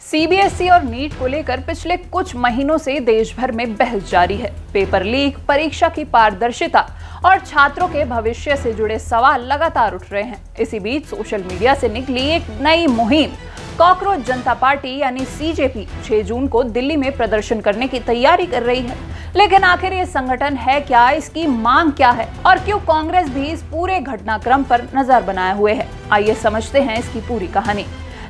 CBSE और NEET को लेकर पिछले कुछ महीनों से देश भर में बहस जारी है। पेपर लीक, परीक्षा की पारदर्शिता और छात्रों के भविष्य से जुड़े सवाल लगातार उठ रहे हैं। इसी बीच सोशल मीडिया से निकली एक नई मुहिम कॉकरोच जनता पार्टी यानी सीजेपी 6 जून को दिल्ली में प्रदर्शन करने की तैयारी कर रही है। लेकिन आखिर ये संगठन है क्या, इसकी मांग क्या है और क्यों कांग्रेस भी इस पूरे घटनाक्रम पर नजर बनाए हुए है? आइए समझते हैं इसकी पूरी कहानी।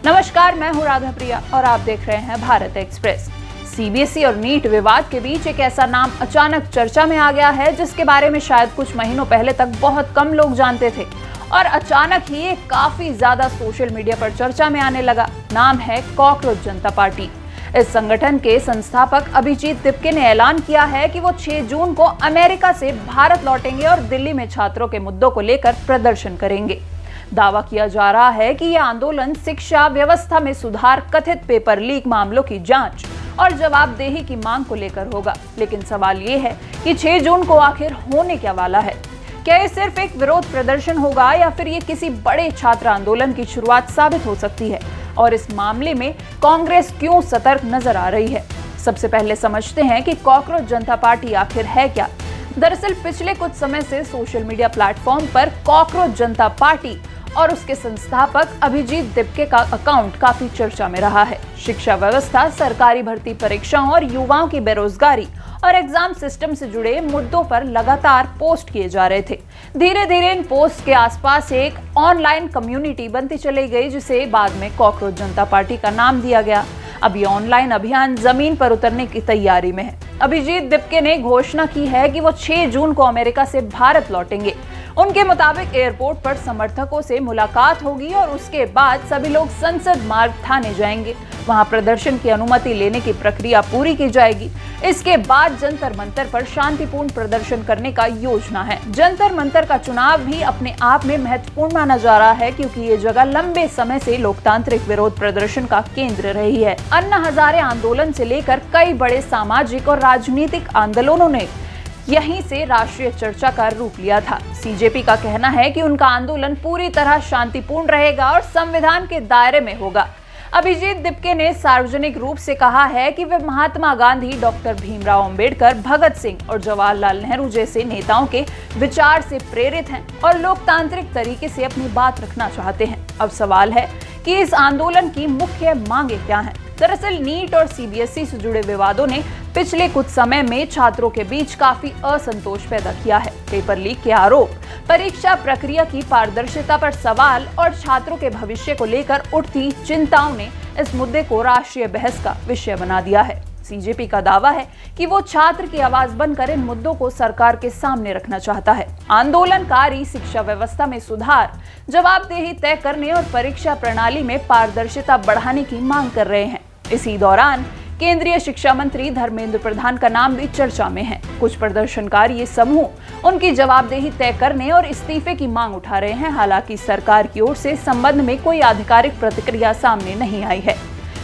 नमस्कार, मैं हूं राधा प्रिया और आप देख रहे हैं भारत एक्सप्रेस। सीबीएसई और नीट विवाद के बीच एक ऐसा नाम अचानक चर्चा में आ गया है जिसके बारे में शायद कुछ महीनों पहले तक बहुत कम लोग जानते थे और अचानक ही ये काफी ज्यादा सोशल मीडिया पर चर्चा में आने लगा। नाम है कॉकरोच जनता पार्टी। इस संगठन के संस्थापक अभिजीत दिपके ने ऐलान किया है कि वो 6 जून को अमेरिका से भारत लौटेंगे और दिल्ली में छात्रों के मुद्दों को लेकर प्रदर्शन करेंगे। दावा किया जा रहा है कि यह आंदोलन शिक्षा व्यवस्था में सुधार, कथित पेपर लीक मामलों की जांच और जवाबदेही की मांग को लेकर होगा। लेकिन सवाल ये है कि 6 जून को आखिर होने क्या वाला है? क्या ये सिर्फ एक विरोध प्रदर्शन होगा या फिर ये किसी बड़े छात्र आंदोलन की शुरुआत साबित हो सकती है? और इस मामले में कांग्रेस क्यों सतर्क नजर आ रही है? सबसे पहले समझते हैं कि कॉकरोच जनता पार्टी आखिर है क्या। दरअसल पिछले कुछ समय से सोशल मीडिया प्लेटफॉर्म पर कॉकरोच जनता पार्टी और उसके संस्थापक अभिजीत दिपके का अकाउंट काफी चर्चा में रहा है। शिक्षा व्यवस्था, सरकारी भर्ती परीक्षाओं और युवाओं की बेरोजगारी और एग्जाम सिस्टम से जुड़े मुद्दों पर लगातार पोस्ट किए जा रहे थे। धीरे धीरे इन पोस्ट के आसपास एक ऑनलाइन कम्युनिटी बनती चली गई जिसे बाद में कॉकरोच जनता पार्टी का नाम दिया गया। अब ये ऑनलाइन अभियान जमीन पर उतरने की तैयारी में है। अभिजीत दिपके ने घोषणा की है कि वो 6 जून को अमेरिका से भारत लौटेंगे। उनके मुताबिक एयरपोर्ट पर समर्थकों से मुलाकात होगी और उसके बाद सभी लोग संसद मार्ग थाने जाएंगे। वहां प्रदर्शन की अनुमति लेने की प्रक्रिया पूरी की जाएगी। इसके बाद जंतर मंतर पर शांतिपूर्ण प्रदर्शन करने का योजना है। जंतर मंतर का चुनाव भी अपने आप में महत्वपूर्ण माना जा रहा है क्योंकि ये जगह लंबे समय से लोकतांत्रिक विरोध प्रदर्शन का केंद्र रही है। अन्ना हजारे आंदोलन से लेकर कई बड़े सामाजिक और राजनीतिक आंदोलनों ने यहीं से राष्ट्रीय चर्चा का रूप लिया था। सीजेपी का कहना है कि उनका आंदोलन पूरी तरह शांतिपूर्ण रहेगा और संविधान के दायरे में होगा। अभिजीत दिपके ने सार्वजनिक रूप से कहा है कि वे महात्मा गांधी, डॉक्टर भीमराव अंबेडकर, भगत सिंह और जवाहरलाल नेहरू जैसे नेताओं के विचार से प्रेरित हैं और लोकतांत्रिक तरीके से अपनी बात रखना चाहते हैं। अब सवाल है कि इस आंदोलन की मुख्य मांगे क्या हैं? दरअसल नीट और सीबीएसई से जुड़े विवादों ने पिछले कुछ समय में छात्रों के बीच काफी असंतोष पैदा किया है। पेपर लीक के आरोप, परीक्षा प्रक्रिया की पारदर्शिता पर सवाल और छात्रों के भविष्य को लेकर उठती चिंताओं ने इस मुद्दे को राष्ट्रीय बहस का विषय बना दिया है। सीजेपी का दावा है कि वो छात्र की आवाज बनकर इन मुद्दों को सरकार के सामने रखना चाहता है। आंदोलनकारी शिक्षा व्यवस्था में सुधार, जवाबदेही तय करने और परीक्षा प्रणाली में पारदर्शिता बढ़ाने की मांग कर रहे हैं। इसी दौरान केंद्रीय शिक्षा मंत्री धर्मेंद्र प्रधान का नाम भी चर्चा में है। कुछ प्रदर्शनकारी ये समूह उनकी जवाबदेही तय करने और इस्तीफे की मांग उठा रहे हैं। हालांकि सरकार की ओर से संबंध में कोई आधिकारिक प्रतिक्रिया सामने नहीं आई है।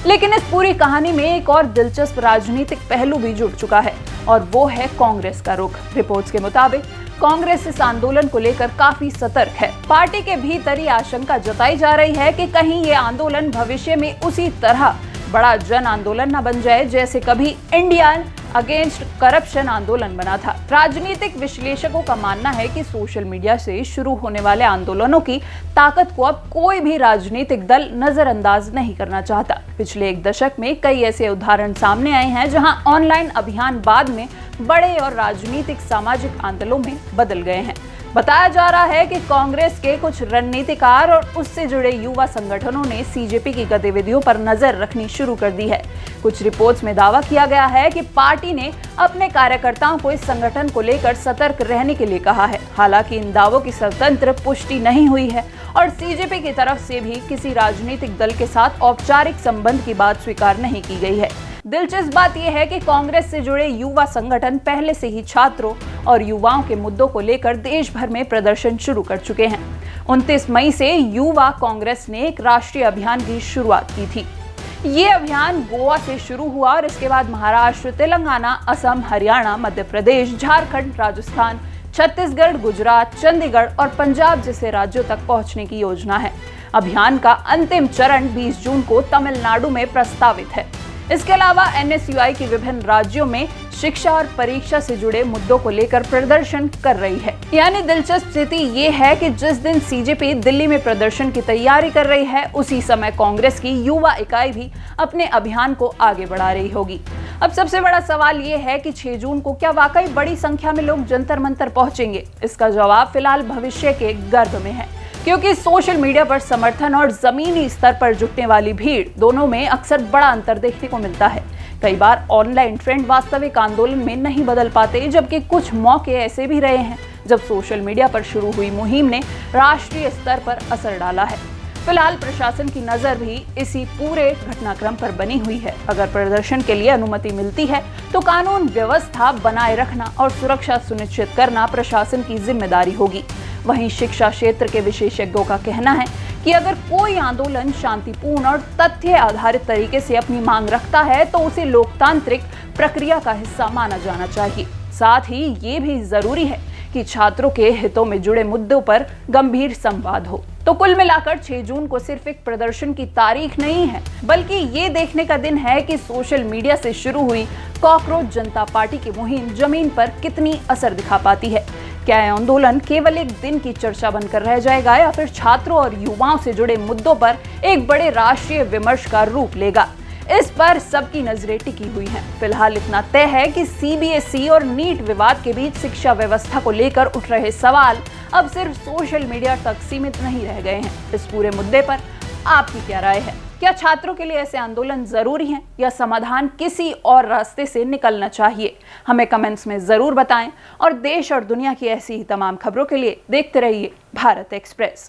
लेकिन इस पूरी कहानी में एक और दिलचस्प राजनीतिक पहलू भी जुड़ चुका है और वो है कांग्रेस का रुख। रिपोर्ट्स के मुताबिक कांग्रेस इस आंदोलन को लेकर काफी सतर्क है। पार्टी के भीतर ये आशंका जताई जा रही है कि कहीं ये आंदोलन भविष्य में उसी तरह बड़ा जन आंदोलन न बन जाए जैसे कभी इंडियन अगेंस्ट करप्शन आंदोलन बना था। राजनीतिक विश्लेषकों का मानना है कि सोशल मीडिया से शुरू होने वाले आंदोलनों की ताकत को अब कोई भी राजनीतिक दल नजरअंदाज नहीं करना चाहता। पिछले एक दशक में कई ऐसे उदाहरण सामने आए हैं जहां ऑनलाइन अभियान बाद में बड़े और राजनीतिक सामाजिक आंदोलनों में बदल गए हैं। बताया जा रहा है कि कांग्रेस के कुछ रणनीतिकार और उससे जुड़े युवा संगठनों ने सीजेपी की गतिविधियों पर नजर रखनी शुरू कर दी है। कुछ रिपोर्ट्स में दावा किया गया है कि पार्टी ने अपने कार्यकर्ताओं को इस संगठन को लेकर सतर्क रहने के लिए कहा है। हालांकि इन दावों की स्वतंत्र पुष्टि नहीं हुई है और सीजेपी की तरफ से भी किसी राजनीतिक दल के साथ औपचारिक संबंध की बात स्वीकार नहीं की गई है। दिलचस्प बात यह है कि कांग्रेस से जुड़े युवा संगठन पहले से ही छात्रों और युवाओं के मुद्दों को लेकर देश भर में प्रदर्शन शुरू कर चुके हैं। 29 मई से युवा कांग्रेस ने एक राष्ट्रीय अभियान की शुरुआत की थी। ये अभियान गोवा से शुरू हुआ और इसके बाद महाराष्ट्र, तेलंगाना, असम, हरियाणा, मध्य प्रदेश, झारखंड, राजस्थान, छत्तीसगढ़, गुजरात, चंडीगढ़ और पंजाब जैसे राज्यों तक पहुंचने की योजना है। अभियान का अंतिम चरण 20 जून को तमिलनाडु में प्रस्तावित है। इसके अलावा एनएसयूआई की विभिन्न राज्यों में शिक्षा और परीक्षा से जुड़े मुद्दों को लेकर प्रदर्शन कर रही है। यानी दिलचस्प स्थिति ये है कि जिस दिन सीजेपी दिल्ली में प्रदर्शन की तैयारी कर रही है, उसी समय कांग्रेस की युवा इकाई भी अपने अभियान को आगे बढ़ा रही होगी। अब सबसे बड़ा सवाल ये है कि 6 जून को क्या वाकई बड़ी संख्या में लोग जंतर मंतर पहुंचेंगे? इसका जवाब फिलहाल भविष्य के गर्भ में है, क्योंकि सोशल मीडिया पर समर्थन और जमीनी स्तर पर जुटने वाली भीड़ दोनों में अक्सर बड़ा अंतर देखने को मिलता है। कई बार ऑनलाइन ट्रेंड वास्तविक आंदोलन में नहीं बदल पाते, जबकि कुछ मौके ऐसे भी रहे हैं जब सोशल मीडिया पर शुरू हुई मुहिम ने राष्ट्रीय स्तर पर असर डाला है। फिलहाल प्रशासन की नजर भी इसी पूरे घटनाक्रम पर बनी हुई है। अगर प्रदर्शन के लिए अनुमति मिलती है तो कानून व्यवस्था बनाए रखना और सुरक्षा सुनिश्चित करना प्रशासन की जिम्मेदारी होगी। वहीं शिक्षा क्षेत्र के विशेषज्ञों का कहना है कि अगर कोई आंदोलन शांतिपूर्ण और तथ्य आधारित तरीके से अपनी मांग रखता है तो उसे लोकतांत्रिक प्रक्रिया का हिस्सा माना जाना चाहिए। साथ ही ये भी जरूरी है कि छात्रों के हितों में जुड़े मुद्दों पर गंभीर संवाद हो। तो कुल मिलाकर 6 जून को सिर्फ एक प्रदर्शन की तारीख नहीं है, बल्कि ये देखने का दिन है कि सोशल मीडिया से शुरू हुई कॉकरोच जनता पार्टी की मुहिम जमीन पर कितनी असर दिखा पाती है। क्या यह आंदोलन केवल एक दिन की चर्चा बनकर रह जाएगा या फिर छात्रों और युवाओं से जुड़े मुद्दों पर एक बड़े राष्ट्रीय विमर्श का रूप लेगा? इस पर सबकी नजरें टिकी हुई हैं। फिलहाल इतना तय है कि सीबीएसई और नीट विवाद के बीच शिक्षा व्यवस्था को लेकर उठ रहे सवाल अब सिर्फ सोशल मीडिया तक सीमित नहीं रह गए हैं। इस पूरे मुद्दे पर आपकी क्या राय है? क्या छात्रों के लिए ऐसे आंदोलन जरूरी हैं या समाधान किसी और रास्ते से निकलना चाहिए? हमें कमेंट्स में जरूर बताएं और देश और दुनिया की ऐसी ही तमाम खबरों के लिए देखते रहिए भारत एक्सप्रेस।